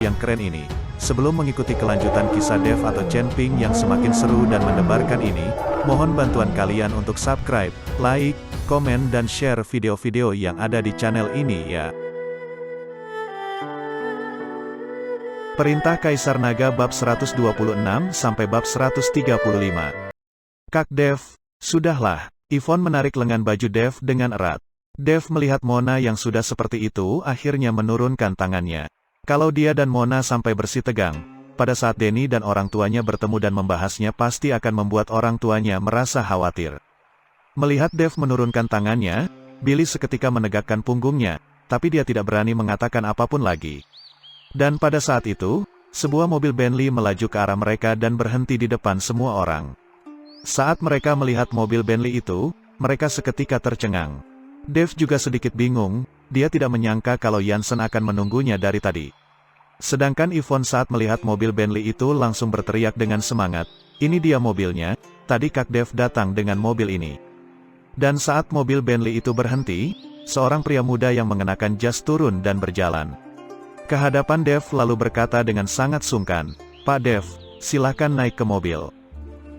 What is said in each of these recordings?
yang keren ini. Sebelum mengikuti kelanjutan kisah Dev atau Chen Ping yang semakin seru dan mendebarkan ini, mohon bantuan kalian untuk subscribe, like, komen dan share video-video yang ada di channel ini ya. Perintah Kaisar Naga bab 126 sampai bab 135. Kak Dev, sudahlah. Yvonne menarik lengan baju Dev dengan erat. Dev melihat Mona yang sudah seperti itu akhirnya menurunkan tangannya. Kalau dia dan Mona sampai bersih tegang, pada saat Denny dan orang tuanya bertemu dan membahasnya pasti akan membuat orang tuanya merasa khawatir. Melihat Dev menurunkan tangannya, Billy seketika menegakkan punggungnya, tapi dia tidak berani mengatakan apapun lagi. Dan pada saat itu, sebuah mobil Bentley melaju ke arah mereka dan berhenti di depan semua orang. Saat mereka melihat mobil Bentley itu, mereka seketika tercengang. Dev juga sedikit bingung, dia tidak menyangka kalau Jansen akan menunggunya dari tadi. Sedangkan Yvonne saat melihat mobil Bentley itu langsung berteriak dengan semangat, "Ini dia mobilnya, tadi Kak Dev datang dengan mobil ini." Dan saat mobil Bentley itu berhenti, seorang pria muda yang mengenakan jas turun dan berjalan ke hadapan Dev lalu berkata dengan sangat sungkan, "Pak Dev, silakan naik ke mobil."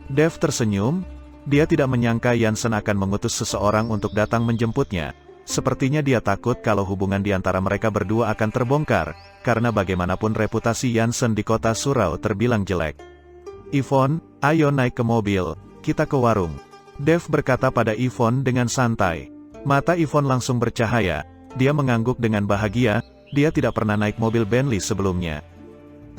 Dev tersenyum, dia tidak menyangka Jansen akan mengutus seseorang untuk datang menjemputnya. Sepertinya dia takut kalau hubungan di antara mereka berdua akan terbongkar, karena bagaimanapun reputasi Jansen di kota Surau terbilang jelek. "Yvonne, ayo naik ke mobil, kita ke warung." Dev berkata pada Yvonne dengan santai. Mata Yvonne langsung bercahaya, dia mengangguk dengan bahagia, dia tidak pernah naik mobil Bentley sebelumnya.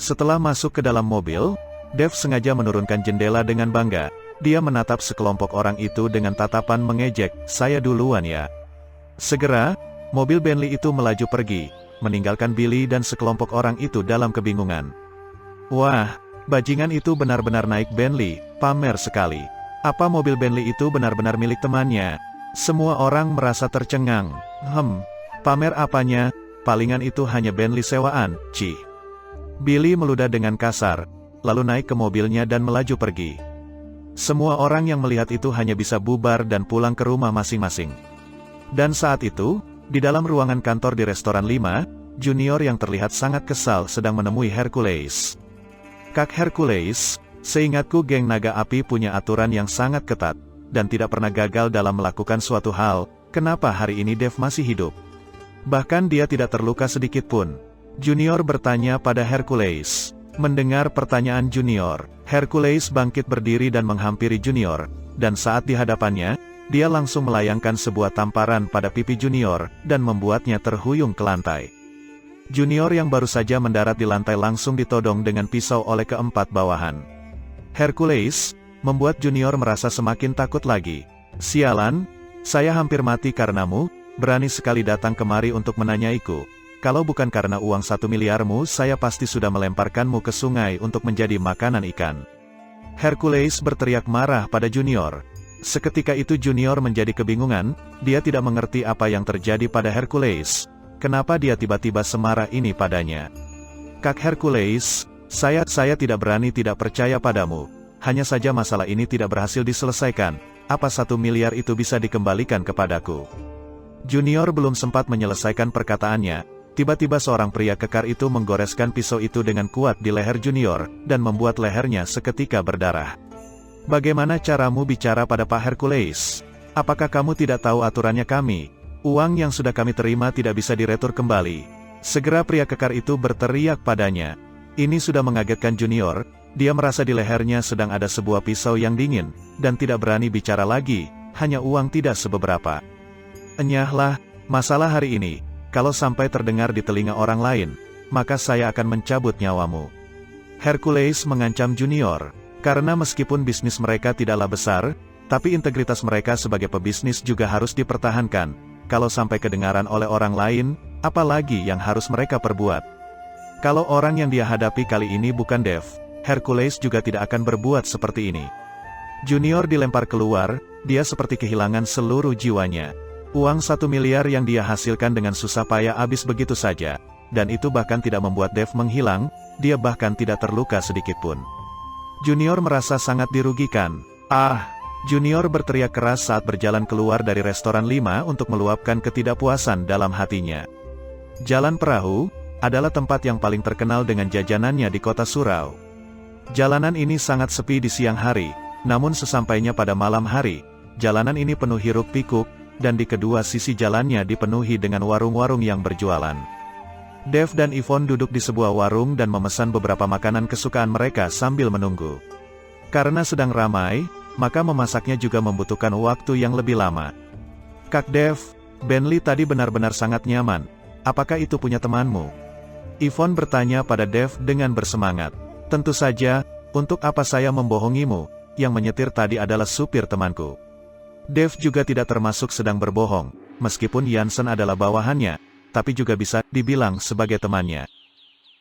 Setelah masuk ke dalam mobil, Dev sengaja menurunkan jendela dengan bangga. Dia menatap sekelompok orang itu dengan tatapan mengejek, "Saya duluan ya." Segera, mobil Bentley itu melaju pergi, meninggalkan Billy dan sekelompok orang itu dalam kebingungan. Wah, bajingan itu benar-benar naik Bentley, pamer sekali. Apa mobil Bentley itu benar-benar milik temannya? Semua orang merasa tercengang. Pamer apanya? Palingan itu hanya Bentley sewaan, cih. Billy meludah dengan kasar, lalu naik ke mobilnya dan melaju pergi. Semua orang yang melihat itu hanya bisa bubar dan pulang ke rumah masing-masing. Dan saat itu, di dalam ruangan kantor di restoran 5, Junior yang terlihat sangat kesal sedang menemui Hercules. "Kak Hercules, seingatku geng naga api punya aturan yang sangat ketat, dan tidak pernah gagal dalam melakukan suatu hal, kenapa hari ini Dev masih hidup? Bahkan dia tidak terluka sedikit pun." Junior bertanya pada Hercules. Mendengar pertanyaan Junior, Hercules bangkit berdiri dan menghampiri Junior, dan saat di hadapannya, dia langsung melayangkan sebuah tamparan pada pipi Junior, dan membuatnya terhuyung ke lantai. Junior yang baru saja mendarat di lantai langsung ditodong dengan pisau oleh keempat bawahan. Hercules membuat Junior merasa semakin takut lagi. "Sialan, saya hampir mati karenamu, berani sekali datang kemari untuk menanyaiku. Kalau bukan karena uang 1 miliarmu saya pasti sudah melemparkanmu ke sungai untuk menjadi makanan ikan." Hercules berteriak marah pada Junior. Seketika itu Junior menjadi kebingungan, dia tidak mengerti apa yang terjadi pada Hercules. Kenapa dia tiba-tiba semarah ini padanya? "Kak Hercules, saya tidak berani tidak percaya padamu. Hanya saja masalah ini tidak berhasil diselesaikan. Apa 1 miliar itu bisa dikembalikan kepadaku?" Junior belum sempat menyelesaikan perkataannya. Tiba-tiba seorang pria kekar itu menggoreskan pisau itu dengan kuat di leher Junior, dan membuat lehernya seketika berdarah. "Bagaimana caramu bicara pada Pak Hercules? Apakah kamu tidak tahu aturannya kami? Uang yang sudah kami terima tidak bisa diretur kembali." Segera pria kekar itu berteriak padanya. Ini sudah mengagetkan Junior, dia merasa di lehernya sedang ada sebuah pisau yang dingin, dan tidak berani bicara lagi, hanya uang tidak sebeberapa. "Enyahlah, masalah hari ini. Kalau sampai terdengar di telinga orang lain, maka saya akan mencabut nyawamu." Hercules mengancam Junior, karena meskipun bisnis mereka tidaklah besar, tapi integritas mereka sebagai pebisnis juga harus dipertahankan. Kalau sampai kedengaran oleh orang lain, apalagi yang harus mereka perbuat? Kalau orang yang dia hadapi kali ini bukan Dev, Hercules juga tidak akan berbuat seperti ini. Junior dilempar keluar, dia seperti kehilangan seluruh jiwanya. Uang 1 miliar yang dia hasilkan dengan susah payah habis begitu saja, dan itu bahkan tidak membuat Dev menghilang, dia bahkan tidak terluka sedikitpun. Junior merasa sangat dirugikan. Junior berteriak keras saat berjalan keluar dari restoran 5 untuk meluapkan ketidakpuasan dalam hatinya. Jalan perahu, adalah tempat yang paling terkenal dengan jajanannya di kota surau. Jalanan ini sangat sepi di siang hari, namun sesampainya pada malam hari, jalanan ini penuh hiruk-pikuk, dan di kedua sisi jalannya dipenuhi dengan warung-warung yang berjualan. Dev dan Yvonne duduk di sebuah warung dan memesan beberapa makanan kesukaan mereka sambil menunggu. Karena sedang ramai, maka memasaknya juga membutuhkan waktu yang lebih lama. Kak Dev, Bentley tadi benar-benar sangat nyaman. Apakah itu punya temanmu? Yvonne bertanya pada Dev dengan bersemangat. Tentu saja, untuk apa saya membohongimu, yang menyetir tadi adalah supir temanku. Dev juga tidak termasuk sedang berbohong, meskipun Jansen adalah bawahannya, tapi juga bisa dibilang sebagai temannya.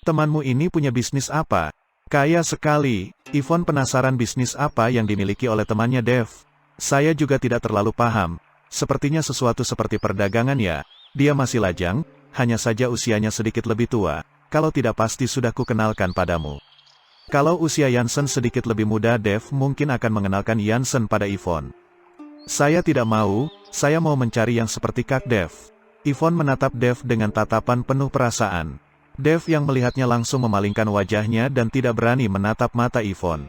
Temanmu ini punya bisnis apa? Kaya sekali. Yvonne penasaran bisnis apa yang dimiliki oleh temannya Dev. Saya juga tidak terlalu paham, sepertinya sesuatu seperti perdagangan ya. Dia masih lajang, hanya saja usianya sedikit lebih tua, kalau tidak pasti sudah kukenalkan padamu. Kalau usia Jansen sedikit lebih muda, Dev mungkin akan mengenalkan Jansen pada Yvonne. Saya tidak mau, saya mau mencari yang seperti Kak Dev. Yvonne menatap Dev dengan tatapan penuh perasaan. Dev yang melihatnya langsung memalingkan wajahnya dan tidak berani menatap mata Yvonne.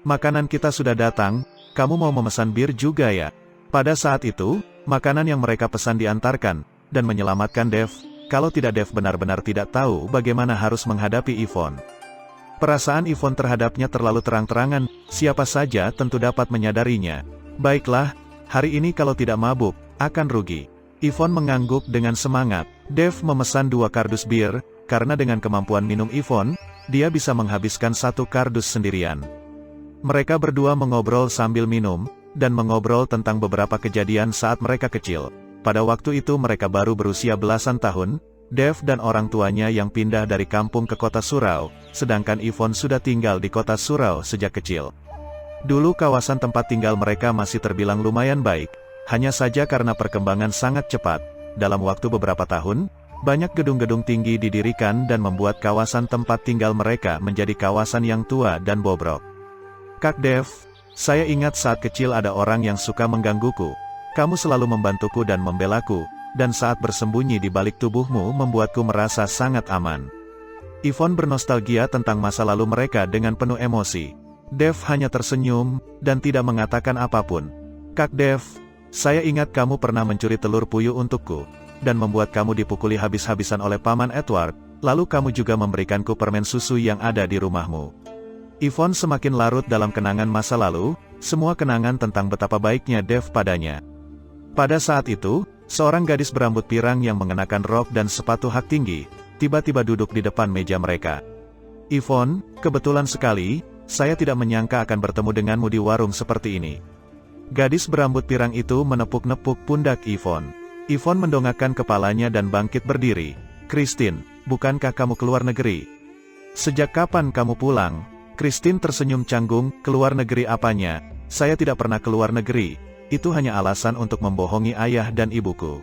Makanan kita sudah datang, kamu mau memesan bir juga ya? Pada saat itu, makanan yang mereka pesan diantarkan, dan menyelamatkan Dev, kalau tidak Dev benar-benar tidak tahu bagaimana harus menghadapi Yvonne. Perasaan Yvonne terhadapnya terlalu terang-terangan, siapa saja tentu dapat menyadarinya. Baiklah, hari ini kalau tidak mabuk, akan rugi. Yvonne mengangguk dengan semangat. Dev memesan 2 kardus bir, karena dengan kemampuan minum Yvonne, dia bisa menghabiskan 1 kardus sendirian. Mereka berdua mengobrol sambil minum, dan mengobrol tentang beberapa kejadian saat mereka kecil. Pada waktu itu mereka baru berusia belasan tahun, Dev dan orang tuanya yang pindah dari kampung ke kota surau, sedangkan Yvonne sudah tinggal di kota surau sejak kecil. Dulu kawasan tempat tinggal mereka masih terbilang lumayan baik, hanya saja karena perkembangan sangat cepat, dalam waktu beberapa tahun, banyak gedung-gedung tinggi didirikan dan membuat kawasan tempat tinggal mereka menjadi kawasan yang tua dan bobrok. Kak Dev, saya ingat saat kecil ada orang yang suka menggangguku. Kamu selalu membantuku dan membelaku, dan saat bersembunyi di balik tubuhmu membuatku merasa sangat aman. Yvonne bernostalgia tentang masa lalu mereka dengan penuh emosi. Dev hanya tersenyum, dan tidak mengatakan apapun. Kak Dev, saya ingat kamu pernah mencuri telur puyuh untukku, dan membuat kamu dipukuli habis-habisan oleh Paman Edward, lalu kamu juga memberikanku permen susu yang ada di rumahmu. Yvonne semakin larut dalam kenangan masa lalu, semua kenangan tentang betapa baiknya Dev padanya. Pada saat itu, seorang gadis berambut pirang yang mengenakan rok dan sepatu hak tinggi, tiba-tiba duduk di depan meja mereka. Yvonne, kebetulan sekali, saya tidak menyangka akan bertemu denganmu di warung seperti ini. Gadis berambut pirang itu menepuk-nepuk pundak Yvonne. Yvonne mendongakkan kepalanya dan bangkit berdiri. Christine, bukankah kamu keluar negeri? Sejak kapan kamu pulang? Christine tersenyum canggung, keluar negeri apanya? Saya tidak pernah keluar negeri. Itu hanya alasan untuk membohongi ayah dan ibuku.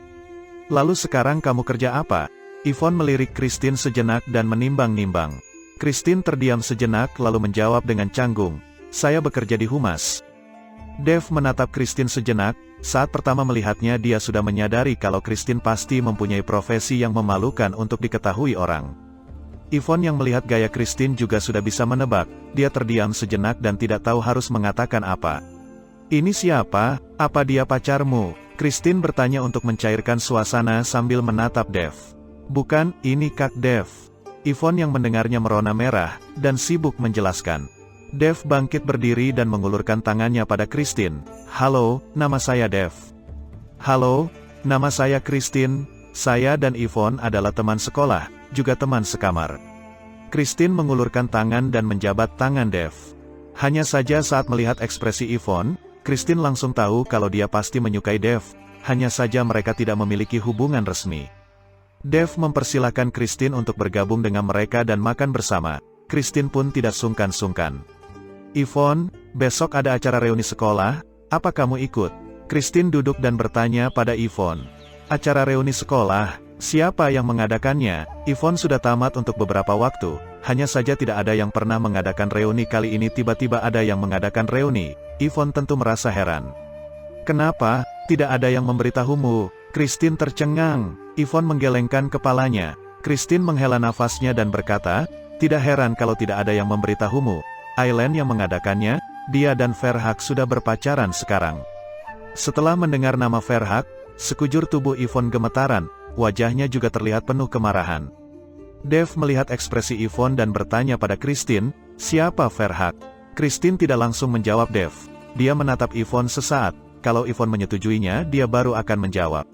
Lalu sekarang kamu kerja apa? Yvonne melirik Christine sejenak dan menimbang-nimbang. Christine terdiam sejenak lalu menjawab dengan canggung, saya bekerja di humas. Dev menatap Christine sejenak, saat pertama melihatnya dia sudah menyadari kalau Christine pasti mempunyai profesi yang memalukan untuk diketahui orang. Yvonne yang melihat gaya Christine juga sudah bisa menebak, dia terdiam sejenak dan tidak tahu harus mengatakan apa. Ini siapa? Apa dia pacarmu? Christine bertanya untuk mencairkan suasana sambil menatap Dev. Bukan, ini Kak Dev. Yvonne yang mendengarnya merona merah, dan sibuk menjelaskan. Dev bangkit berdiri dan mengulurkan tangannya pada Christine. Halo, nama saya Dev. Halo, nama saya Christine. Saya dan Yvonne adalah teman sekolah, juga teman sekamar. Christine mengulurkan tangan dan menjabat tangan Dev. Hanya saja saat melihat ekspresi Yvonne, Christine langsung tahu kalau dia pasti menyukai Dev, hanya saja mereka tidak memiliki hubungan resmi. Dev mempersilahkan Christine untuk bergabung dengan mereka dan makan bersama. Christine pun tidak sungkan-sungkan. Yvonne, besok ada acara reuni sekolah, apa kamu ikut? Christine duduk dan bertanya pada Yvonne. Acara reuni sekolah, siapa yang mengadakannya? Yvonne sudah tamat untuk beberapa waktu, hanya saja tidak ada yang pernah mengadakan reuni kali ini tiba-tiba ada yang mengadakan reuni. Yvonne tentu merasa heran. Kenapa, tidak ada yang memberitahumu? Christine tercengang. Yvonne menggelengkan kepalanya. Christine menghela nafasnya dan berkata, tidak heran kalau tidak ada yang memberitahumu. Aileen yang mengadakannya, dia dan Verhaak sudah berpacaran sekarang. Setelah mendengar nama Verhaak, sekujur tubuh Yvonne gemetaran, wajahnya juga terlihat penuh kemarahan. Dev melihat ekspresi Yvonne dan bertanya pada Christine, siapa Verhaak? Christine tidak langsung menjawab Dev. Dia menatap Yvonne sesaat, kalau Yvonne menyetujuinya dia baru akan menjawab.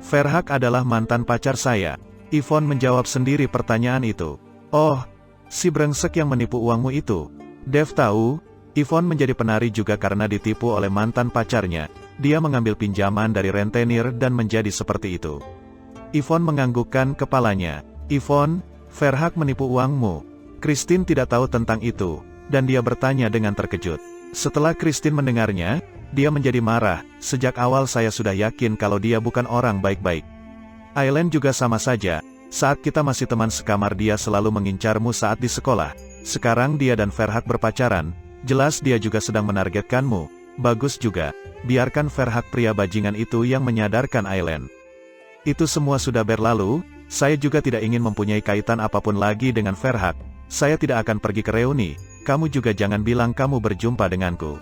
Verhaak adalah mantan pacar saya. Yvonne menjawab sendiri pertanyaan itu. Oh, si brengsek yang menipu uangmu itu. Dev tahu, Yvonne menjadi penari juga karena ditipu oleh mantan pacarnya. Dia mengambil pinjaman dari rentenir dan menjadi seperti itu. Yvonne menganggukkan kepalanya. Yvonne, Verhaak menipu uangmu. Christine tidak tahu tentang itu, dan dia bertanya dengan terkejut. Setelah Christine mendengarnya, dia menjadi marah. Sejak awal saya sudah yakin kalau dia bukan orang baik-baik. Aileen juga sama saja. Saat kita masih teman sekamar dia selalu mengincarmu saat di sekolah. Sekarang dia dan Verhaak berpacaran. Jelas dia juga sedang menargetkanmu. Bagus juga. Biarkan Verhaak pria bajingan itu yang menyadarkan Aileen. Itu semua sudah berlalu. Saya juga tidak ingin mempunyai kaitan apapun lagi dengan Verhaak. Saya tidak akan pergi ke reuni. Kamu juga jangan bilang kamu berjumpa denganku.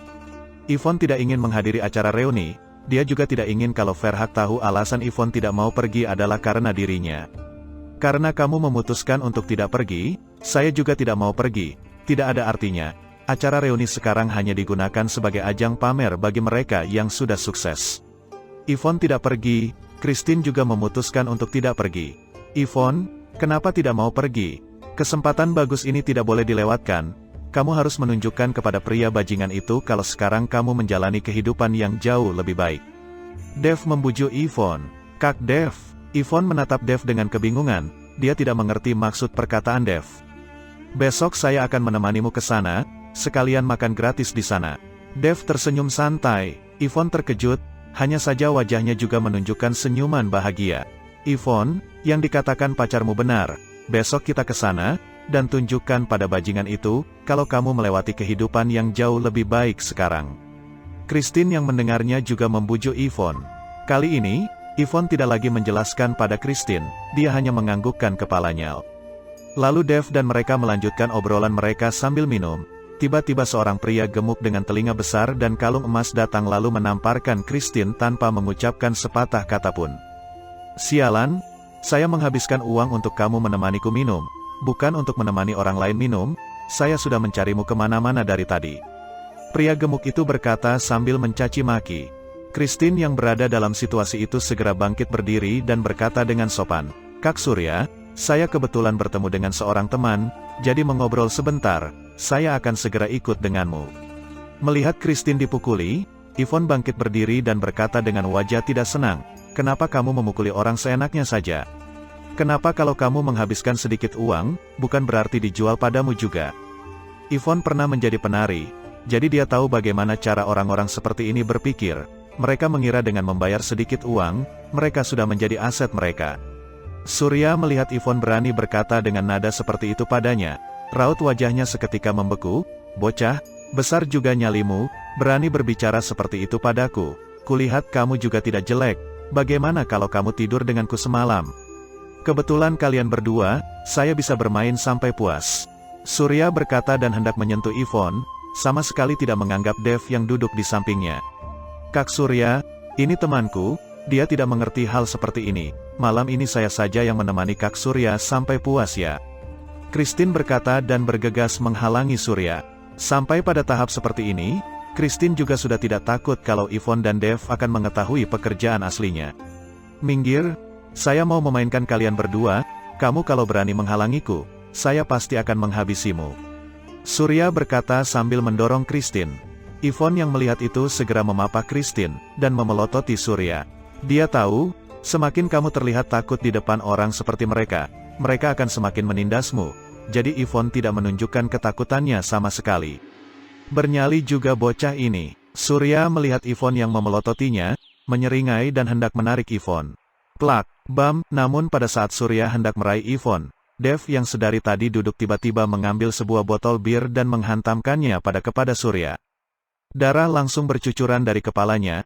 Yvonne tidak ingin menghadiri acara reuni. Dia juga tidak ingin kalau Verhaak tahu alasan Yvonne tidak mau pergi adalah karena dirinya. Karena kamu memutuskan untuk tidak pergi, saya juga tidak mau pergi. Tidak ada artinya. Acara reuni sekarang hanya digunakan sebagai ajang pamer bagi mereka yang sudah sukses. Yvonne tidak pergi, Christine juga memutuskan untuk tidak pergi. Yvonne, kenapa tidak mau pergi? Kesempatan bagus ini tidak boleh dilewatkan. Kamu harus menunjukkan kepada pria bajingan itu kalau sekarang kamu menjalani kehidupan yang jauh lebih baik. Dev membujuk Yvonne. Kak Dev. Yvonne menatap Dev dengan kebingungan. Dia tidak mengerti maksud perkataan Dev. Besok saya akan menemanimu ke sana, sekalian makan gratis di sana. Dev tersenyum santai. Yvonne terkejut, hanya saja wajahnya juga menunjukkan senyuman bahagia. Yvonne, yang dikatakan pacarmu benar. Besok kita ke sana, dan tunjukkan pada bajingan itu, kalau kamu melewati kehidupan yang jauh lebih baik sekarang. Christine yang mendengarnya juga membujuk Yvonne. Kali ini, Yvonne tidak lagi menjelaskan pada Christine, dia hanya menganggukkan kepalanya. Lalu Dev dan mereka melanjutkan obrolan mereka sambil minum. Tiba-tiba seorang pria gemuk dengan telinga besar dan kalung emas datang lalu menamparkan Christine tanpa mengucapkan sepatah kata pun. Sialan, saya menghabiskan uang untuk kamu menemaniku minum. Bukan untuk menemani orang lain minum, saya sudah mencarimu kemana-mana dari tadi. Pria gemuk itu berkata sambil mencaci maki. Christine yang berada dalam situasi itu segera bangkit berdiri dan berkata dengan sopan, Kak Surya, saya kebetulan bertemu dengan seorang teman, jadi mengobrol sebentar, saya akan segera ikut denganmu. Melihat Christine dipukuli, Yvonne bangkit berdiri dan berkata dengan wajah tidak senang, kenapa kamu memukuli orang seenaknya saja? Kenapa kalau kamu menghabiskan sedikit uang, bukan berarti dijual padamu juga? Yvonne pernah menjadi penari, jadi dia tahu bagaimana cara orang-orang seperti ini berpikir. Mereka mengira dengan membayar sedikit uang, mereka sudah menjadi aset mereka. Surya melihat Yvonne berani berkata dengan nada seperti itu padanya. Raut wajahnya seketika membeku, bocah, besar juga nyalimu, berani berbicara seperti itu padaku. Kulihat kamu juga tidak jelek, bagaimana kalau kamu tidur denganku semalam? Kebetulan kalian berdua, saya bisa bermain sampai puas. Surya berkata dan hendak menyentuh Yvonne, sama sekali tidak menganggap Dev yang duduk di sampingnya. Kak Surya, ini temanku, dia tidak mengerti hal seperti ini. Malam ini saya saja yang menemani Kak Surya sampai puas ya. Christine berkata dan bergegas menghalangi Surya. Sampai pada tahap seperti ini, Christine juga sudah tidak takut kalau Yvonne dan Dev akan mengetahui pekerjaan aslinya. Minggir. Saya mau memainkan kalian berdua, kamu kalau berani menghalangiku, saya pasti akan menghabisimu. Surya berkata sambil mendorong Christine. Yvonne yang melihat itu segera memapak Christine, dan memelototi Surya. Dia tahu, semakin kamu terlihat takut di depan orang seperti mereka, mereka akan semakin menindasmu. Jadi Yvonne tidak menunjukkan ketakutannya sama sekali. Bernyali juga bocah ini. Surya melihat Yvonne yang memelototinya, menyeringai dan hendak menarik Yvonne. Plak, bam, namun pada saat Surya hendak meraih Yvonne, Dev yang sedari tadi duduk tiba-tiba mengambil sebuah botol bir dan menghantamkannya kepada Surya. Darah langsung bercucuran dari kepalanya,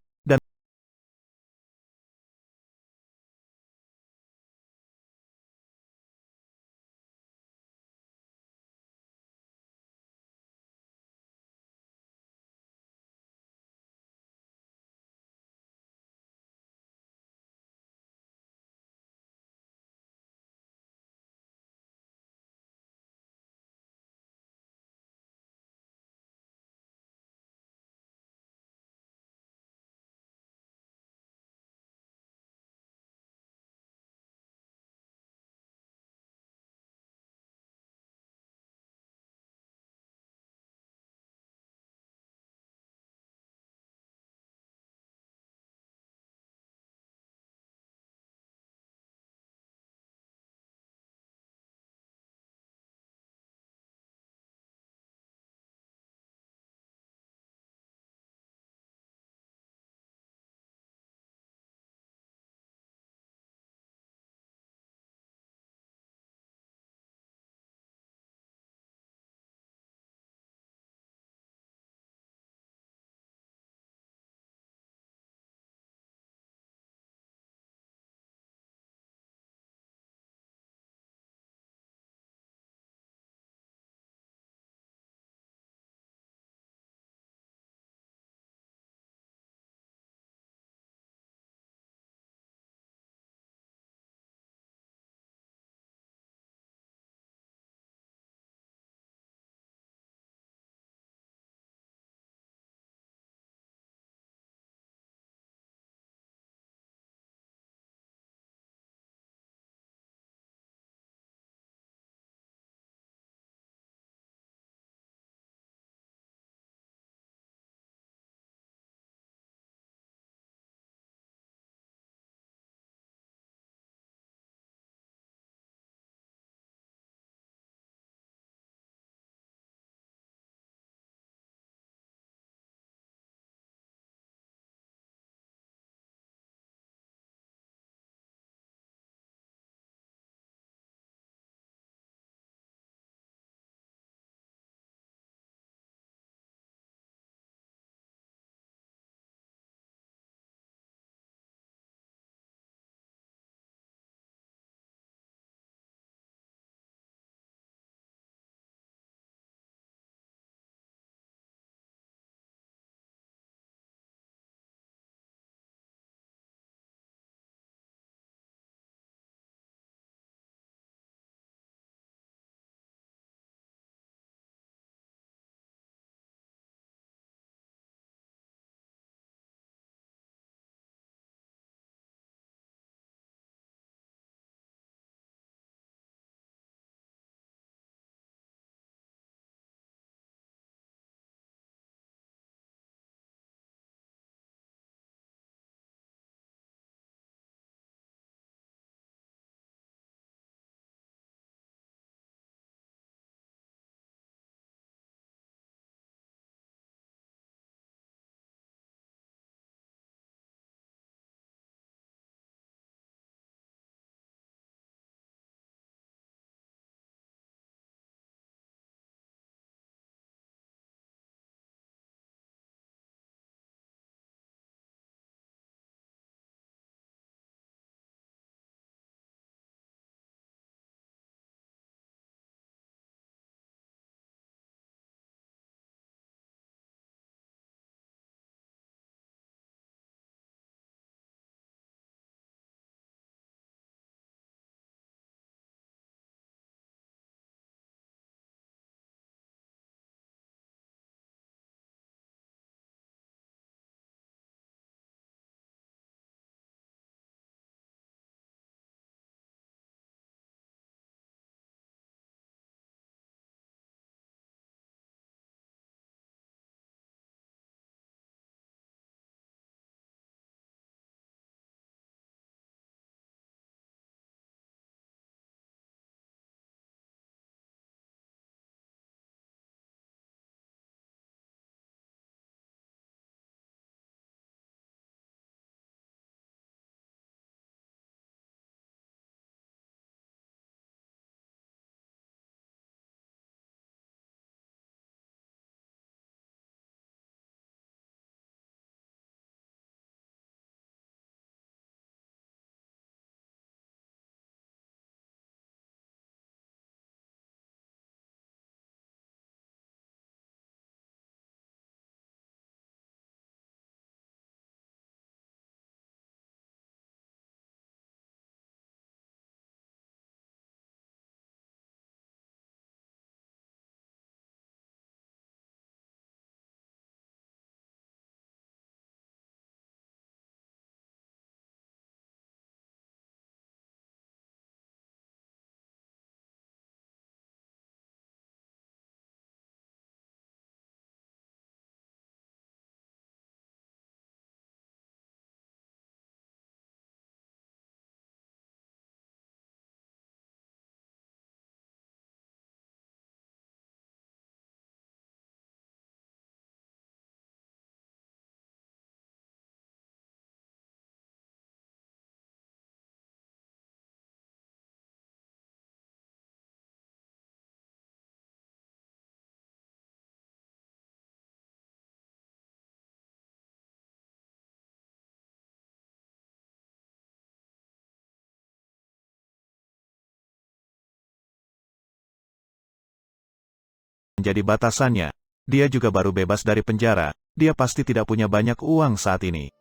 menjadi batasannya. Dia juga baru bebas dari penjara, dia pasti tidak punya banyak uang saat ini.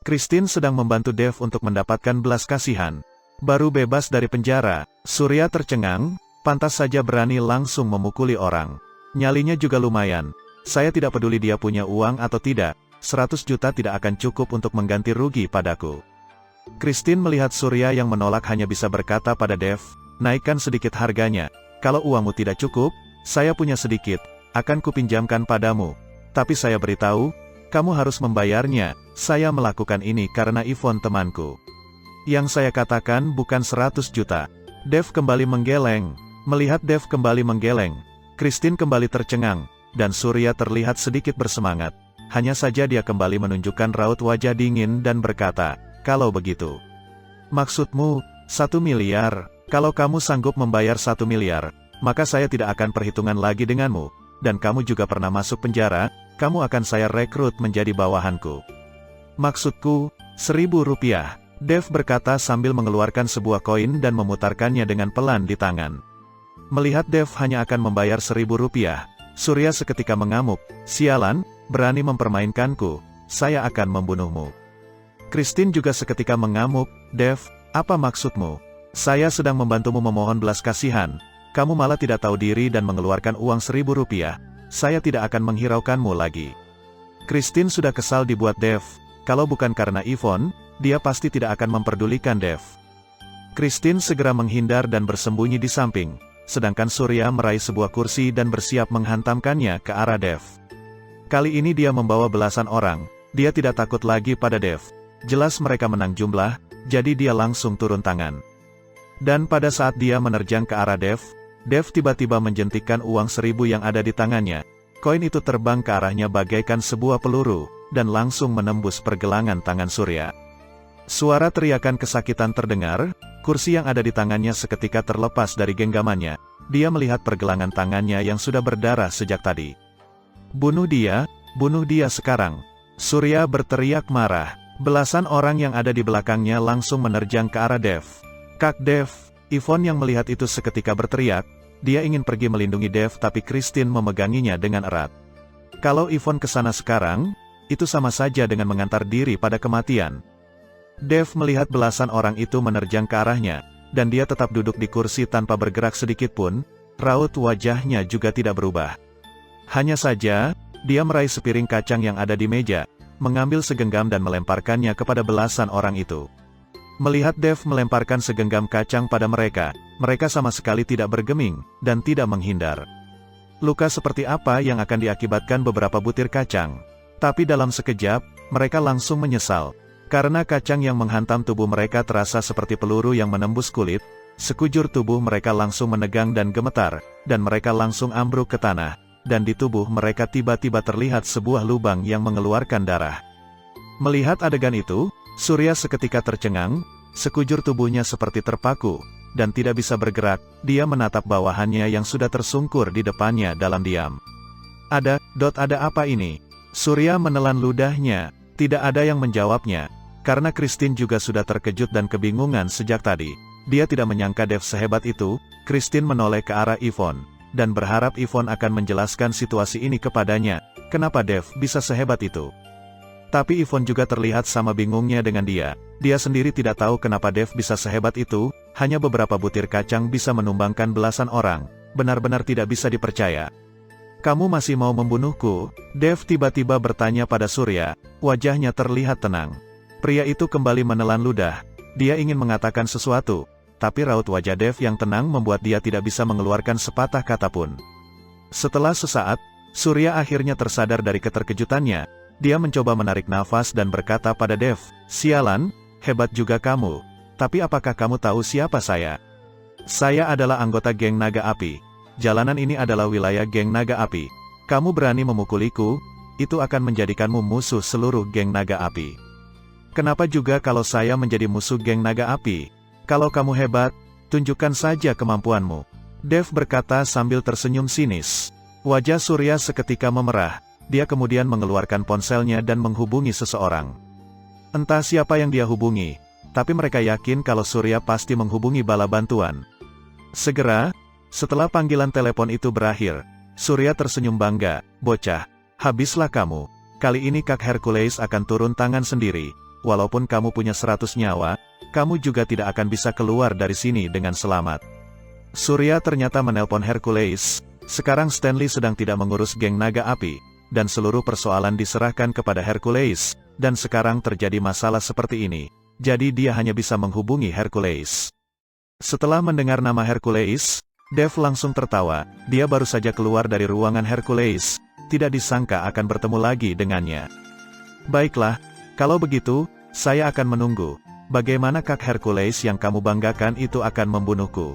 Christine sedang membantu Dev untuk mendapatkan belas kasihan. Baru bebas dari penjara, Surya tercengang, pantas saja berani langsung memukuli orang. Nyalinya juga lumayan. Saya tidak peduli dia punya uang atau tidak, 100 juta tidak akan cukup untuk mengganti rugi padaku. Christine melihat Surya yang menolak hanya bisa berkata pada Dev, naikkan sedikit harganya. Kalau uangmu tidak cukup, saya punya sedikit, akan kupinjamkan padamu. Tapi saya beritahu, kamu harus membayarnya. Saya melakukan ini karena Yvonne temanku. Yang saya katakan bukan 100 juta. Dev kembali menggeleng. Melihat Dev kembali menggeleng, Christine kembali tercengang, dan Surya terlihat sedikit bersemangat. Hanya saja dia kembali menunjukkan raut wajah dingin dan berkata, kalau begitu. Maksudmu, 1 miliar, kalau kamu sanggup membayar 1 miliar, maka saya tidak akan perhitungan lagi denganmu. Dan kamu juga pernah masuk penjara, kamu akan saya rekrut menjadi bawahanku. Maksudku, 1.000 rupiah. Dev berkata sambil mengeluarkan sebuah koin dan memutarkannya dengan pelan di tangan. Melihat Dev hanya akan membayar 1.000 rupiah, Surya seketika mengamuk, sialan, berani mempermainkanku, saya akan membunuhmu. Christine juga seketika mengamuk, Dev, apa maksudmu? Saya sedang membantumu memohon belas kasihan. Kamu malah tidak tahu diri dan mengeluarkan uang 1.000 rupiah, saya tidak akan menghiraukanmu lagi. Christine sudah kesal dibuat Dev, kalau bukan karena Yvonne, dia pasti tidak akan memperdulikan Dev. Christine segera menghindar dan bersembunyi di samping, sedangkan Surya meraih sebuah kursi dan bersiap menghantamkannya ke arah Dev. Kali ini dia membawa belasan orang, dia tidak takut lagi pada Dev. Jelas mereka menang jumlah, jadi dia langsung turun tangan. Dan pada saat dia menerjang ke arah Dev, Dev tiba-tiba menjentikkan uang 1.000 yang ada di tangannya. Koin itu terbang ke arahnya bagaikan sebuah peluru, dan langsung menembus pergelangan tangan Surya. Suara teriakan kesakitan terdengar, kursi yang ada di tangannya seketika terlepas dari genggamannya. Dia melihat pergelangan tangannya yang sudah berdarah sejak tadi. Bunuh dia sekarang. Surya berteriak marah. Belasan orang yang ada di belakangnya langsung menerjang ke arah Dev. Kak Dev, Yvonne yang melihat itu seketika berteriak, dia ingin pergi melindungi Dev tapi Christine memeganginya dengan erat. Kalau Yvonne kesana sekarang, itu sama saja dengan mengantar diri pada kematian. Dev melihat belasan orang itu menerjang ke arahnya, dan dia tetap duduk di kursi tanpa bergerak sedikit pun, raut wajahnya juga tidak berubah. Hanya saja, dia meraih sepiring kacang yang ada di meja, mengambil segenggam dan melemparkannya kepada belasan orang itu. Melihat Dev melemparkan segenggam kacang pada mereka, mereka sama sekali tidak bergeming, dan tidak menghindar. Luka seperti apa yang akan diakibatkan beberapa butir kacang? Tapi dalam sekejap, mereka langsung menyesal. Karena kacang yang menghantam tubuh mereka terasa seperti peluru yang menembus kulit, sekujur tubuh mereka langsung menegang dan gemetar, dan mereka langsung ambruk ke tanah, dan di tubuh mereka tiba-tiba terlihat sebuah lubang yang mengeluarkan darah. Melihat adegan itu, Surya seketika tercengang, sekujur tubuhnya seperti terpaku, dan tidak bisa bergerak, dia menatap bawahannya yang sudah tersungkur di depannya dalam diam. Ada apa ini? Surya menelan ludahnya, tidak ada yang menjawabnya, karena Christine juga sudah terkejut dan kebingungan sejak tadi. Dia tidak menyangka Dev sehebat itu. Christine menoleh ke arah Yvonne, dan berharap Yvonne akan menjelaskan situasi ini kepadanya, kenapa Dev bisa sehebat itu. Tapi Yvonne juga terlihat sama bingungnya dengan dia. Dia sendiri tidak tahu kenapa Dev bisa sehebat itu, hanya beberapa butir kacang bisa menumbangkan belasan orang, benar-benar tidak bisa dipercaya. Kamu masih mau membunuhku? Dev tiba-tiba bertanya pada Surya, wajahnya terlihat tenang. Pria itu kembali menelan ludah, dia ingin mengatakan sesuatu, tapi raut wajah Dev yang tenang membuat dia tidak bisa mengeluarkan sepatah kata pun. Setelah sesaat, Surya akhirnya tersadar dari keterkejutannya. Dia mencoba menarik nafas dan berkata pada Dev, sialan, hebat juga kamu. Tapi apakah kamu tahu siapa saya? Saya adalah anggota geng Naga Api. Jalanan ini adalah wilayah geng Naga Api. Kamu berani memukuliku, itu akan menjadikanmu musuh seluruh geng Naga Api. Kenapa juga kalau saya menjadi musuh geng Naga Api? Kalau kamu hebat, tunjukkan saja kemampuanmu. Dev berkata sambil tersenyum sinis. Wajah Surya seketika memerah. Dia kemudian mengeluarkan ponselnya dan menghubungi seseorang. Entah siapa yang dia hubungi, tapi mereka yakin kalau Surya pasti menghubungi bala bantuan. Segera, setelah panggilan telepon itu berakhir, Surya tersenyum bangga, "Bocah, habislah kamu. Kali ini Kak Hercules akan turun tangan sendiri. Walaupun kamu punya 100 nyawa, kamu juga tidak akan bisa keluar dari sini dengan selamat." Surya ternyata menelpon Hercules. Sekarang Stanley sedang tidak mengurus geng naga api, dan seluruh persoalan diserahkan kepada Hercules, dan sekarang terjadi masalah seperti ini. Jadi dia hanya bisa menghubungi Hercules. Setelah mendengar nama Hercules, Dev langsung tertawa. Dia baru saja keluar dari ruangan Hercules, tidak disangka akan bertemu lagi dengannya. "Baiklah, kalau begitu, saya akan menunggu. Bagaimana Kak Hercules yang kamu banggakan itu akan membunuhku?"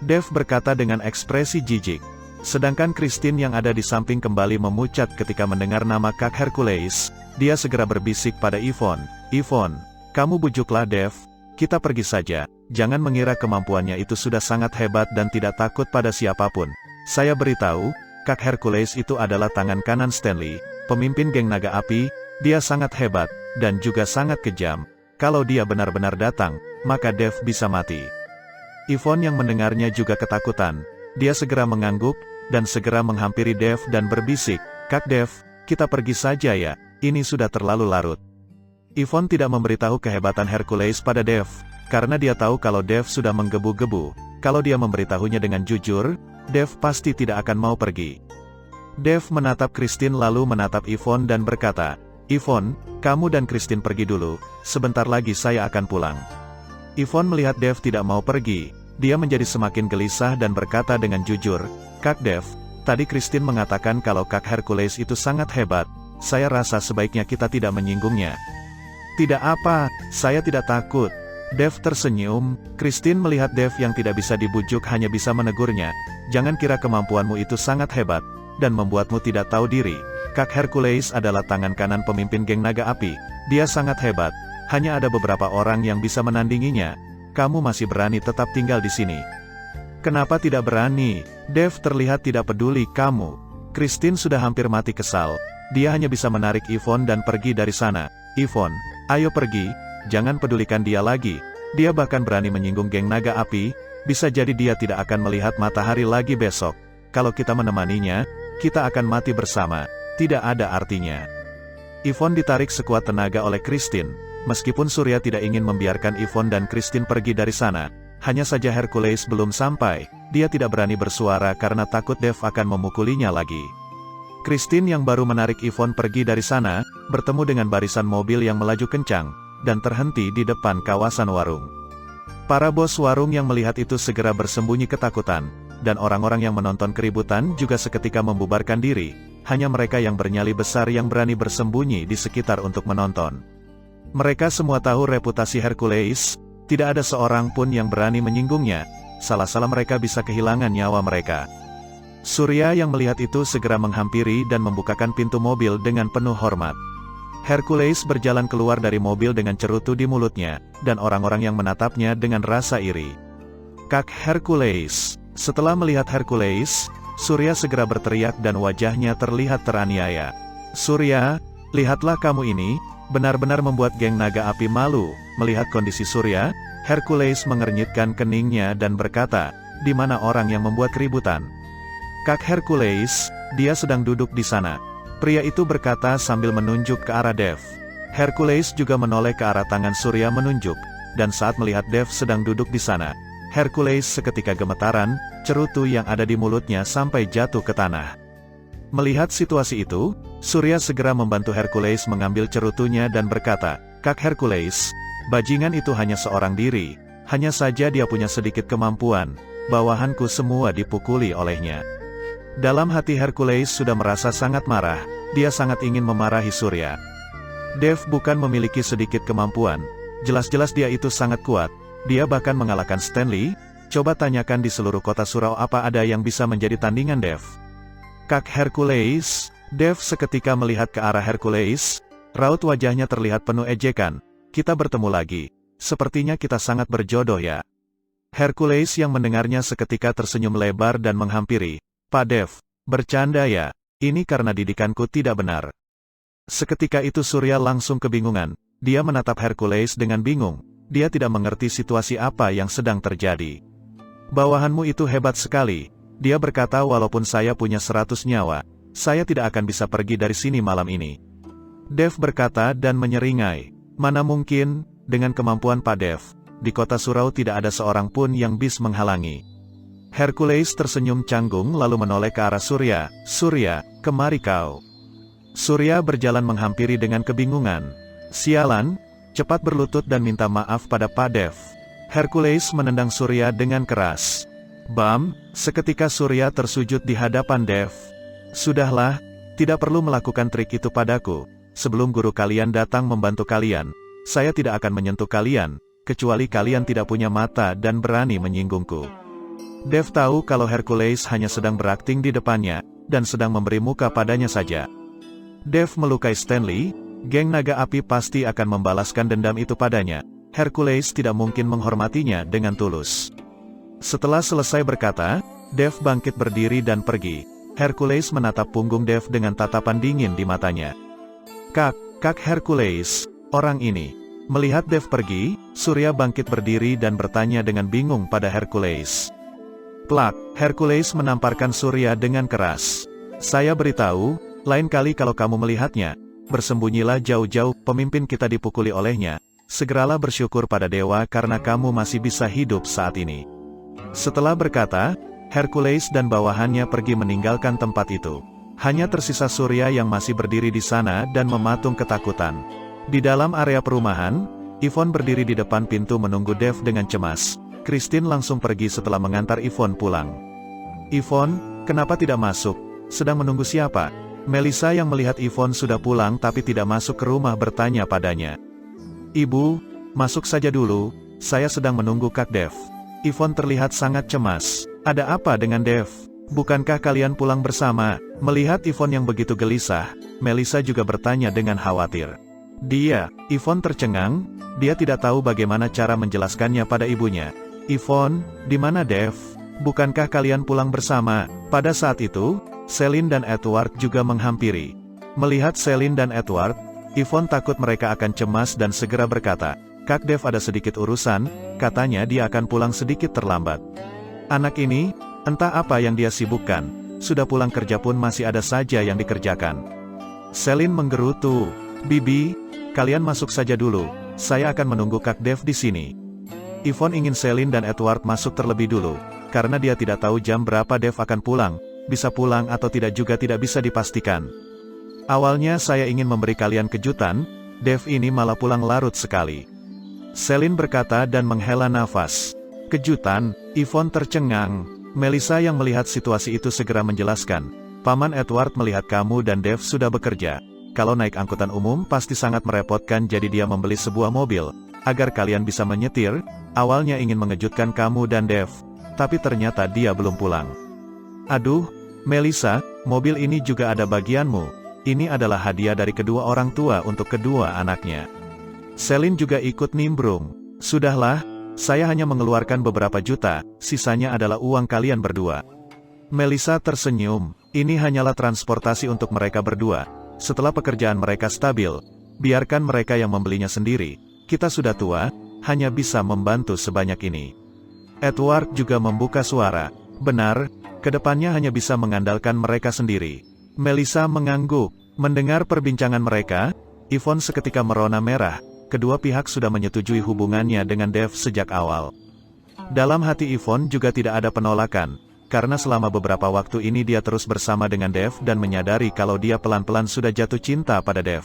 Dev berkata dengan ekspresi jijik. Sedangkan Christine yang ada di samping kembali memucat ketika mendengar nama Kak Hercules. Dia segera berbisik pada Yvonne, "Yvonne, kamu bujuklah Dev. Kita pergi saja. Jangan mengira kemampuannya itu sudah sangat hebat dan tidak takut pada siapapun. Saya beritahu, Kak Hercules itu adalah tangan kanan Stanley, pemimpin geng naga api. Dia sangat hebat, dan juga sangat kejam. Kalau dia benar-benar datang, maka Dev bisa mati." Yvonne yang mendengarnya juga ketakutan. Dia segera mengangguk, dan segera menghampiri Dev dan berbisik, "Kak Dev, kita pergi saja ya, ini sudah terlalu larut." Yvonne tidak memberitahu kehebatan Hercules pada Dev, karena dia tahu kalau Dev sudah menggebu-gebu. Kalau dia memberitahunya dengan jujur, Dev pasti tidak akan mau pergi. Dev menatap Christine lalu menatap Yvonne dan berkata, "Yvonne, kamu dan Christine pergi dulu, sebentar lagi saya akan pulang." Yvonne melihat Dev tidak mau pergi, dia menjadi semakin gelisah dan berkata dengan jujur, "Kak Dev, tadi Christine mengatakan kalau Kak Hercules itu sangat hebat, saya rasa sebaiknya kita tidak menyinggungnya." "Tidak apa, saya tidak takut." Dev tersenyum. Christine melihat Dev yang tidak bisa dibujuk hanya bisa menegurnya, "Jangan kira kemampuanmu itu sangat hebat, dan membuatmu tidak tahu diri. Kak Hercules adalah tangan kanan pemimpin geng naga api, dia sangat hebat. Hanya ada beberapa orang yang bisa menandinginya. Kamu masih berani tetap tinggal di sini." "Kenapa tidak berani?" Dev terlihat tidak peduli kamu. Christine sudah hampir mati kesal. Dia hanya bisa menarik Yvonne dan pergi dari sana. "Yvonne, ayo pergi, jangan pedulikan dia lagi. Dia bahkan berani menyinggung geng naga api, bisa jadi dia tidak akan melihat matahari lagi besok. Kalau kita menemaninya, kita akan mati bersama, tidak ada artinya." Yvonne ditarik sekuat tenaga oleh Christine. Meskipun Surya tidak ingin membiarkan Yvonne dan Christine pergi dari sana, hanya saja Hercules belum sampai, dia tidak berani bersuara karena takut Dev akan memukulinya lagi. Christine yang baru menarik Yvonne pergi dari sana, bertemu dengan barisan mobil yang melaju kencang, dan terhenti di depan kawasan warung. Para bos warung yang melihat itu segera bersembunyi ketakutan, dan orang-orang yang menonton keributan juga seketika membubarkan diri, hanya mereka yang bernyali besar yang berani bersembunyi di sekitar untuk menonton. Mereka semua tahu reputasi Hercules, tidak ada seorang pun yang berani menyinggungnya, salah-salah mereka bisa kehilangan nyawa mereka. Surya yang melihat itu segera menghampiri dan membukakan pintu mobil dengan penuh hormat. Hercules berjalan keluar dari mobil dengan cerutu di mulutnya, dan orang-orang yang menatapnya dengan rasa iri. "Kak Hercules!" Setelah melihat Hercules, Surya segera berteriak dan wajahnya terlihat teraniaya. "Surya, lihatlah kamu ini, benar-benar membuat geng naga api malu." Melihat kondisi Surya, Hercules mengernyitkan keningnya dan berkata, "Di mana orang yang membuat keributan?" "Kak Hercules, dia sedang duduk di sana." Pria itu berkata sambil menunjuk ke arah Dev. Hercules juga menoleh ke arah tangan Surya menunjuk, dan saat melihat Dev sedang duduk di sana, Hercules seketika gemetaran, cerutu yang ada di mulutnya sampai jatuh ke tanah. Melihat situasi itu, Surya segera membantu Hercules mengambil cerutunya dan berkata, "Kak Hercules, bajingan itu hanya seorang diri, hanya saja dia punya sedikit kemampuan, bawahanku semua dipukuli olehnya." Dalam hati Hercules sudah merasa sangat marah, dia sangat ingin memarahi Surya. Dev bukan memiliki sedikit kemampuan, jelas-jelas dia itu sangat kuat, dia bahkan mengalahkan Stanley. Coba tanyakan di seluruh kota surau apa ada yang bisa menjadi tandingan Dev. "Kak Hercules." Dev seketika melihat ke arah Hercules, raut wajahnya terlihat penuh ejekan. "Kita bertemu lagi, sepertinya kita sangat berjodoh ya." Hercules yang mendengarnya seketika tersenyum lebar dan menghampiri, "Pak Dev, bercanda ya, ini karena didikanku tidak benar." Seketika itu Surya langsung kebingungan, dia menatap Hercules dengan bingung, dia tidak mengerti situasi apa yang sedang terjadi. "Bawahanmu itu hebat sekali, Dia berkata walaupun saya punya 100 nyawa, saya tidak akan bisa pergi dari sini malam ini. Dev berkata dan menyeringai. Mana mungkin, dengan kemampuan Pak Dev, di kota surau tidak ada seorang pun yang bisa menghalangi. Hercules tersenyum canggung lalu menoleh ke arah Surya. Surya, kemari kau. Surya berjalan menghampiri dengan kebingungan. Sialan, cepat berlutut dan minta maaf pada Pak Dev. Hercules menendang Surya dengan keras. Bam, seketika Surya tersujud di hadapan Dev. Sudahlah, tidak perlu melakukan trik itu padaku. Sebelum guru kalian datang membantu kalian, saya tidak akan menyentuh kalian, kecuali kalian tidak punya mata dan berani menyinggungku. Dev tahu kalau Hercules hanya sedang berakting di depannya, dan sedang memberi muka padanya saja. Dev melukai Stanley, geng naga api pasti akan membalaskan dendam itu padanya. Hercules tidak mungkin menghormatinya dengan tulus. Setelah selesai berkata, Dev bangkit berdiri dan pergi. Hercules menatap punggung Dev dengan tatapan dingin di matanya. Kak Hercules, orang ini. Melihat Dev pergi, Surya bangkit berdiri dan bertanya dengan bingung pada Hercules. Plak, Hercules menamparkan Surya dengan keras. Saya beritahu, lain kali kalau kamu melihatnya, bersembunyilah jauh-jauh, pemimpin kita dipukuli olehnya. Segeralah bersyukur pada dewa karena kamu masih bisa hidup saat ini. Setelah berkata, Hercules dan bawahannya pergi meninggalkan tempat itu. Hanya tersisa Surya yang masih berdiri di sana dan mematung ketakutan. Di dalam area perumahan, Yvonne berdiri di depan pintu menunggu Dev dengan cemas. Christine langsung pergi setelah mengantar Yvonne pulang. Yvonne, kenapa tidak masuk? Sedang menunggu siapa? Melissa yang melihat Yvonne sudah pulang tapi tidak masuk ke rumah bertanya padanya. Ibu, masuk saja dulu, saya sedang menunggu Kak Dev. Yvonne terlihat sangat cemas. Ada apa dengan Dev? Bukankah kalian pulang bersama? Melihat Yvonne yang begitu gelisah, Melissa juga bertanya dengan khawatir. Yvonne tercengang, dia tidak tahu bagaimana cara menjelaskannya pada ibunya. Yvonne, di mana Dev? Bukankah kalian pulang bersama? Pada saat itu, Celine dan Edward juga menghampiri. Melihat Celine dan Edward, Yvonne takut mereka akan cemas dan segera berkata, Kak Dev ada sedikit urusan, katanya dia akan pulang sedikit terlambat. Anak ini, entah apa yang dia sibukkan, sudah pulang kerja pun masih ada saja yang dikerjakan. Celine menggerutu, Bibi, kalian masuk saja dulu, saya akan menunggu Kak Dev di sini. Yvonne ingin Celine dan Edward masuk terlebih dulu, karena dia tidak tahu jam berapa Dev akan pulang, bisa pulang atau tidak juga tidak bisa dipastikan. Awalnya saya ingin memberi kalian kejutan, Dev ini malah pulang larut sekali. Celine berkata dan menghela nafas. Kejutan, Yvonne tercengang. Melissa yang melihat situasi itu segera menjelaskan. Paman Edward melihat kamu dan Dev sudah bekerja. Kalau naik angkutan umum pasti sangat merepotkan jadi dia membeli sebuah mobil. Agar kalian bisa menyetir, awalnya ingin mengejutkan kamu dan Dev. Tapi ternyata dia belum pulang. Aduh, Melissa, mobil ini juga ada bagianmu. Ini adalah hadiah dari kedua orang tua untuk kedua anaknya. Celine juga ikut nimbrung. Sudahlah. Saya hanya mengeluarkan beberapa juta, sisanya adalah uang kalian berdua. Melissa tersenyum, ini hanyalah transportasi untuk mereka berdua. Setelah pekerjaan mereka stabil, biarkan mereka yang membelinya sendiri. Kita sudah tua, hanya bisa membantu sebanyak ini. Edward juga membuka suara. Benar, kedepannya hanya bisa mengandalkan mereka sendiri. Melissa mengangguk. Mendengar perbincangan mereka, Yvonne seketika merona merah. Kedua pihak sudah menyetujui hubungannya dengan Dev sejak awal. Dalam hati Yvonne juga tidak ada penolakan, karena selama beberapa waktu ini dia terus bersama dengan Dev dan menyadari kalau dia pelan-pelan sudah jatuh cinta pada Dev.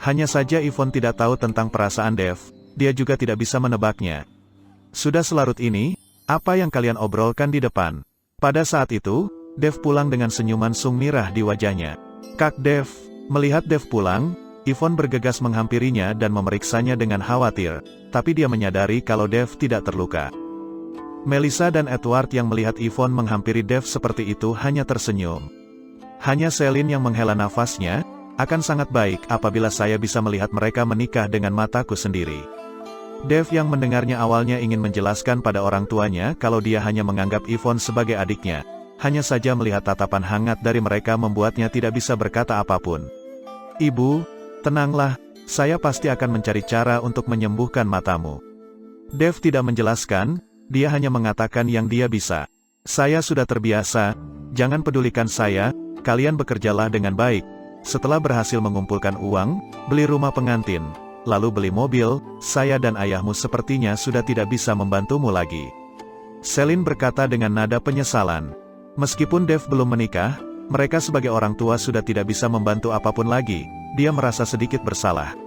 Hanya saja Yvonne tidak tahu tentang perasaan Dev, dia juga tidak bisa menebaknya. Sudah selarut ini, apa yang kalian obrolkan di depan? Pada saat itu, Dev pulang dengan senyuman summirah di wajahnya. Kak Dev, melihat Dev pulang, Yvonne bergegas menghampirinya dan memeriksanya dengan khawatir, tapi dia menyadari kalau Dev tidak terluka. Melissa dan Edward yang melihat Yvonne menghampiri Dev seperti itu hanya tersenyum. Hanya Celine yang menghela nafasnya, akan sangat baik apabila saya bisa melihat mereka menikah dengan mataku sendiri. Dev yang mendengarnya awalnya ingin menjelaskan pada orang tuanya kalau dia hanya menganggap Yvonne sebagai adiknya, hanya saja melihat tatapan hangat dari mereka membuatnya tidak bisa berkata apapun. Ibu, tenanglah, saya pasti akan mencari cara untuk menyembuhkan matamu. Dev tidak menjelaskan, dia hanya mengatakan yang dia bisa. Saya sudah terbiasa, jangan pedulikan saya, kalian bekerjalah dengan baik. Setelah berhasil mengumpulkan uang, beli rumah pengantin, lalu beli mobil, saya dan ayahmu sepertinya sudah tidak bisa membantumu lagi. Celine berkata dengan nada penyesalan. Meskipun Dave belum menikah, mereka sebagai orang tua sudah tidak bisa membantu apapun lagi, dia merasa sedikit bersalah.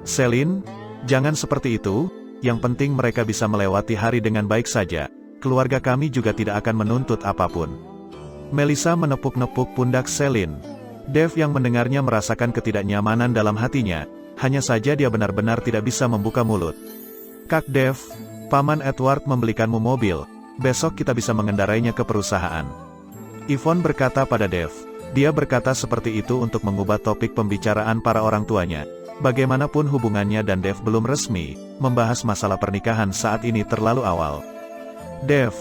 Celine, jangan seperti itu, yang penting mereka bisa melewati hari dengan baik saja. Keluarga kami juga tidak akan menuntut apapun. Melissa menepuk-nepuk pundak Celine. Dave yang mendengarnya merasakan ketidaknyamanan dalam hatinya, hanya saja dia benar-benar tidak bisa membuka mulut. Kak Dave, Paman Edward membelikanmu mobil, besok kita bisa mengendarainya ke perusahaan. Yvonne berkata pada Dave. Dia berkata seperti itu untuk mengubah topik pembicaraan para orang tuanya. Bagaimanapun hubungannya dan Dave belum resmi, membahas masalah pernikahan saat ini terlalu awal. Dave,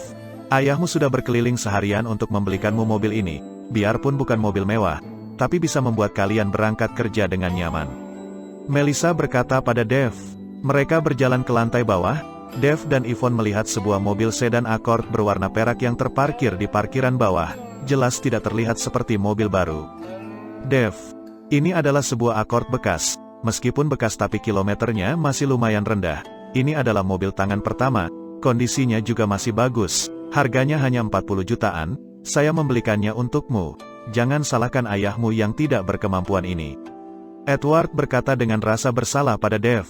ayahmu sudah berkeliling seharian untuk membelikanmu mobil ini, biarpun bukan mobil mewah, tapi bisa membuat kalian berangkat kerja dengan nyaman. Melissa berkata pada Dave. Mereka berjalan ke lantai bawah, Dave dan Yvonne melihat sebuah mobil sedan Accord berwarna perak yang terparkir di parkiran bawah, jelas tidak terlihat seperti mobil baru. Dave, ini adalah sebuah Accord bekas, meskipun bekas tapi kilometernya masih lumayan rendah, ini adalah mobil tangan pertama, kondisinya juga masih bagus, harganya hanya 40 jutaan, saya membelikannya untukmu, jangan salahkan ayahmu yang tidak berkemampuan ini. Edward berkata dengan rasa bersalah pada Dave.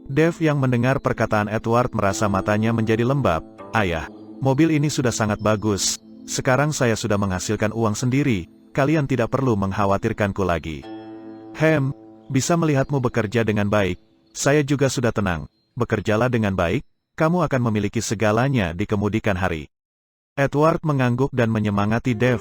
Dave yang mendengar perkataan Edward merasa matanya menjadi lembab. Ayah, mobil ini sudah sangat bagus, sekarang saya sudah menghasilkan uang sendiri, kalian tidak perlu mengkhawatirkanku lagi. Bisa melihatmu bekerja dengan baik, saya juga sudah tenang, bekerjalah dengan baik, kamu akan memiliki segalanya di kemudian hari. Edward mengangguk dan menyemangati Dave.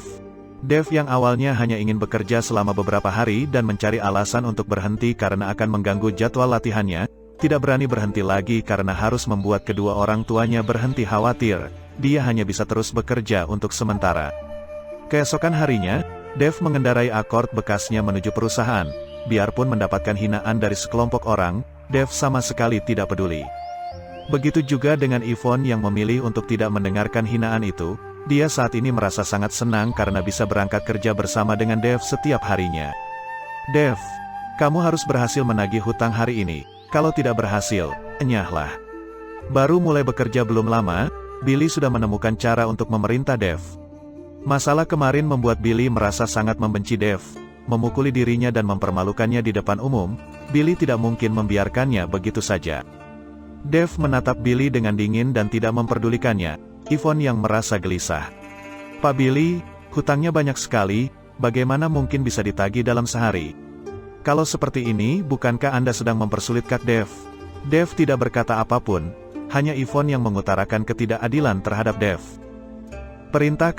Dave yang awalnya hanya ingin bekerja selama beberapa hari dan mencari alasan untuk berhenti karena akan mengganggu jadwal latihannya, tidak berani berhenti lagi karena harus membuat kedua orang tuanya berhenti khawatir, dia hanya bisa terus bekerja untuk sementara. Keesokan harinya, Dave mengendarai Accord bekasnya menuju perusahaan, biarpun mendapatkan hinaan dari sekelompok orang, Dave sama sekali tidak peduli. Begitu juga dengan Yvonne yang memilih untuk tidak mendengarkan hinaan itu, dia saat ini merasa sangat senang karena bisa berangkat kerja bersama dengan Dave setiap harinya. Dave, kamu harus berhasil menagih hutang hari ini, kalau tidak berhasil, enyahlah. Baru mulai bekerja belum lama, Billy sudah menemukan cara untuk memerintah Dave. Masalah kemarin membuat Billy merasa sangat membenci Dave, memukuli dirinya dan mempermalukannya di depan umum, Billy tidak mungkin membiarkannya begitu saja. Dave menatap Billy dengan dingin dan tidak memperdulikannya, Yvonne yang merasa gelisah. Pak Billy, hutangnya banyak sekali, bagaimana mungkin bisa ditagih dalam sehari? Kalau seperti ini, bukankah Anda sedang mempersulit Kak Dave? Dave tidak berkata apapun, hanya Yvonne yang mengutarakan ketidakadilan terhadap Dave. Perintah